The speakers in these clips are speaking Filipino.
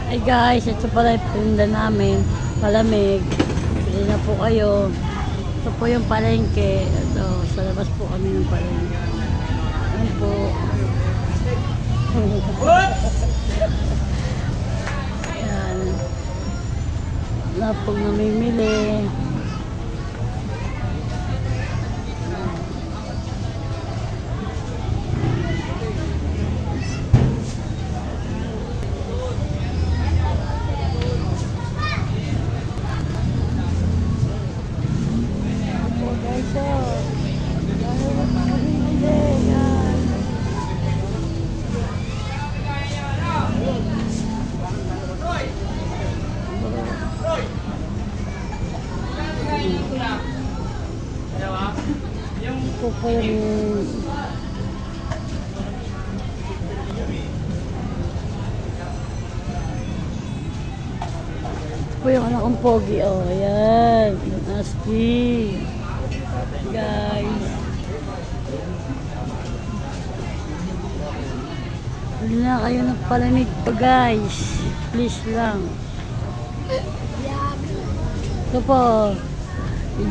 Ay guys, ito pala yung pinundan namin. Malamig. Pili na po kayo. Ito po yung palengke. Ito, sa labas po kami ng palengke. Ayan po. Ayan. Wala pong namimili. Ito po yung anak kong pogi. Oh, ayan. Nasty. Guys. Hindi na kayo nagpalamig pa guys. Please lang. Ito po.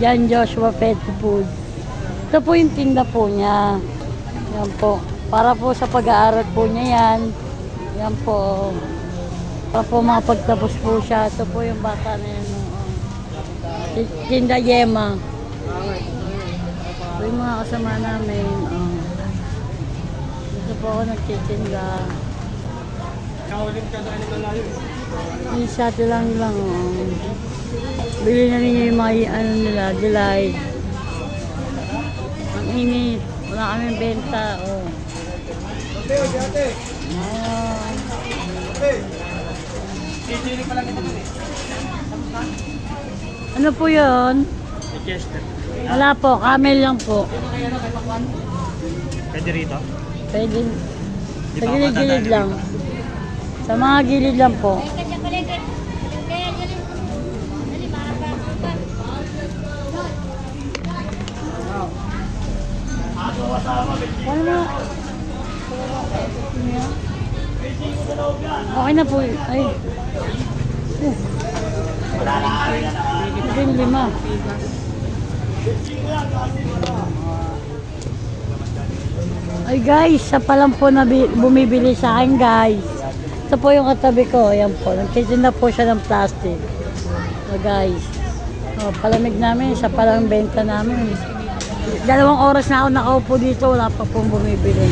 Jan Joshua Pet Food. Ito po yung tinda po niya. Yan po. Para po sa pag-aaral po niya yan. Yan po. Para po makapagtapos po siya. Ito po yung bata na yan. Tinda Yema. Ito yung mga kasama namin. Dito po ako nagtitinda. Yung shot lang. Bili na ninyo yung mga ano nila, delight. Ang init. Wala kaming benta. Ano po yun? Wala po, camel lang po. Pwede rito? Pwede. Sa gilid-gilid lang. Sa mga gilid lang po. Wala na. Okay na po. Ay. Ito yung 5. Ay guys, sa pa lang po na bumibili sa akin guys. Ito po yung katabi ko. Ayan po. Nagtitinda po siya ng plastic. Guys. Palamig namin. Sa palang benta namin. 2 oras na ako nakaupo dito. Wala pa pong bumibili.